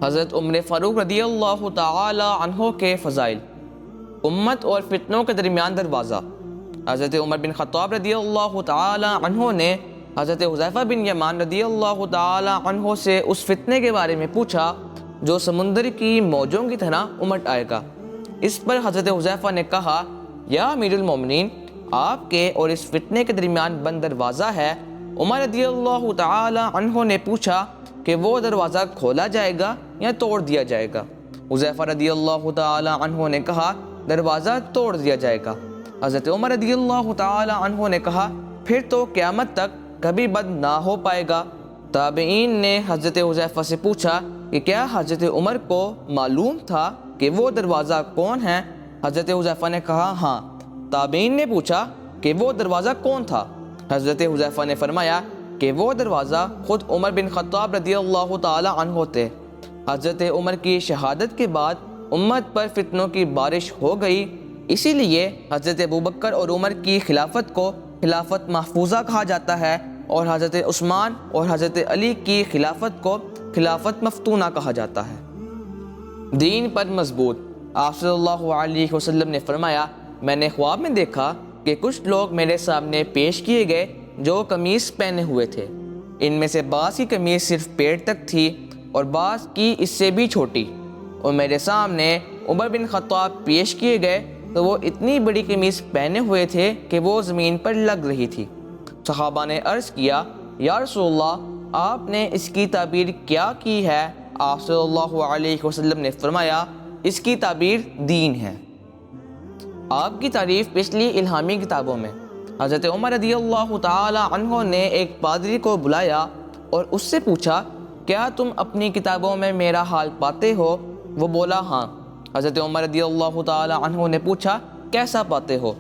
حضرت عمر فاروق رضی اللہ تعالی عنہ کے فضائل۔ امت اور فتنوں کے درمیان دروازہ۔ حضرت عمر بن خطاب رضی اللہ تعالی عنہ نے حضرت حذیفہ بن یمان رضی اللہ تعالی عنہ سے اس فتنے کے بارے میں پوچھا جو سمندر کی موجوں کی طرح امٹ آئے گا۔ اس پر حضرت حذیفہ نے کہا، یا امیر المومنین، آپ کے اور اس فتنے کے درمیان بند دروازہ ہے۔ عمر رضی اللہ تعالی عنہ نے پوچھا کہ وہ دروازہ کھولا جائے گا یا توڑ دیا جائے گا؟ حذیفہ رضی اللہ تعالی عنہ نے کہا، دروازہ توڑ دیا جائے گا۔ حضرت عمر رضی اللہ تعالی عنہ نے کہا، پھر تو قیامت تک کبھی بند نہ ہو پائے گا۔ تابعین نے حضرت حذیفہ سے پوچھا کہ کیا حضرت عمر کو معلوم تھا کہ وہ دروازہ کون ہے؟ حضرت حذیفہ نے کہا، ہاں۔ تابعین نے پوچھا کہ وہ دروازہ کون تھا؟ حضرت حذیفہ نے فرمایا کہ وہ دروازہ خود عمر بن خطاب رضی اللہ تعالی عنہ تھے۔ حضرت عمر کی شہادت کے بعد امت پر فتنوں کی بارش ہو گئی، اسی لیے حضرت ابوبکر اور عمر کی خلافت کو خلافت محفوظہ کہا جاتا ہے، اور حضرت عثمان اور حضرت علی کی خلافت کو خلافت مفتونہ کہا جاتا ہے۔ دین پر مضبوط۔ آپ صلی اللہ علیہ وسلم نے فرمایا، میں نے خواب میں دیکھا کہ کچھ لوگ میرے سامنے پیش کیے گئے جو قمیص پہنے ہوئے تھے۔ ان میں سے بعض کی قمیص صرف پیٹ تک تھی اور بعض کی اس سے بھی چھوٹی، اور میرے سامنے عمر بن خطاب پیش کیے گئے تو وہ اتنی بڑی قمیص پہنے ہوئے تھے کہ وہ زمین پر لگ رہی تھی۔ صحابہ نے عرض کیا، یا رسول اللہ، آپ نے اس کی تعبیر کیا کی ہے؟ آپ صلی اللہ علیہ وسلم نے فرمایا، اس کی تعبیر دین ہے۔ آپ کی تعریف پچھلی الہامی کتابوں میں۔ حضرت عمر رضی اللہ تعالی عنہ نے ایک پادری کو بلایا اور اس سے پوچھا، کیا تم اپنی کتابوں میں میرا حال پاتے ہو؟ وہ بولا، ہاں۔ حضرت عمر رضی اللہ تعالی عنہ نے پوچھا، کیسا پاتے ہو؟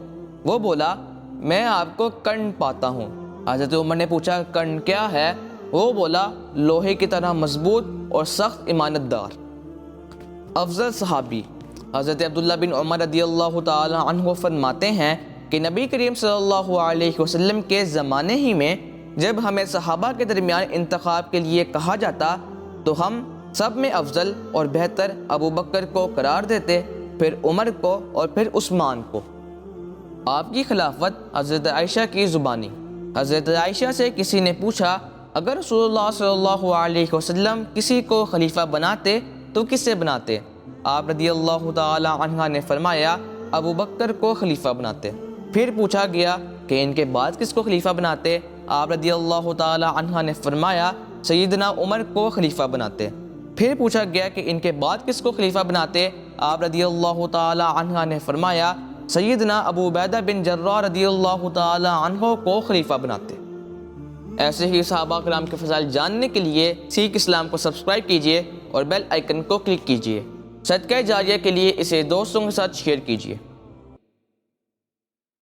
وہ بولا، میں آپ کو کرن پاتا ہوں۔ حضرت عمر نے پوچھا، کرن کیا ہے؟ وہ بولا، لوہے کی طرح مضبوط اور سخت امانت دار۔ افضل صحابی۔ حضرت عبداللہ بن عمر رضی اللہ تعالی عنہ فرماتے ہیں کہ نبی کریم صلی اللہ علیہ وسلم کے زمانے ہی میں جب ہمیں صحابہ کے درمیان انتخاب کے لیے کہا جاتا تو ہم سب میں افضل اور بہتر ابو بکر کو قرار دیتے، پھر عمر کو اور پھر عثمان کو۔ آپ کی خلافت۔ حضرت عائشہ کی زبانی۔ حضرت عائشہ سے کسی نے پوچھا، اگر رسول اللہ صلی اللہ علیہ وسلم کسی کو خلیفہ بناتے تو کسے بناتے؟ آپ رضی اللہ تعالی عنہ نے فرمایا، ابو بکر کو خلیفہ بناتے۔ پھر پوچھا گیا کہ ان کے بعد کس کو خلیفہ بناتے؟ آپ رضی اللہ تعالی عنہ نے فرمایا، سیدنا عمر کو خلیفہ بناتے۔ پھر پوچھا گیا کہ ان کے بعد کس کو خلیفہ بناتے؟ آپ رضی اللہ تعالی عنہ نے فرمایا، سیدنا ابو عبیدہ بن جراح رضی اللہ تعالی عنہ کو خلیفہ بناتے۔ ایسے ہی صحابہ کرام کے فضائل جاننے کے لیے سیکھ اسلام کو سبسکرائب کیجیے اور بیل آئیکن کو کلک کیجیے۔ صدقہ جاریہ کے لیے اسے دوستوں کے ساتھ شیئر کیجیے۔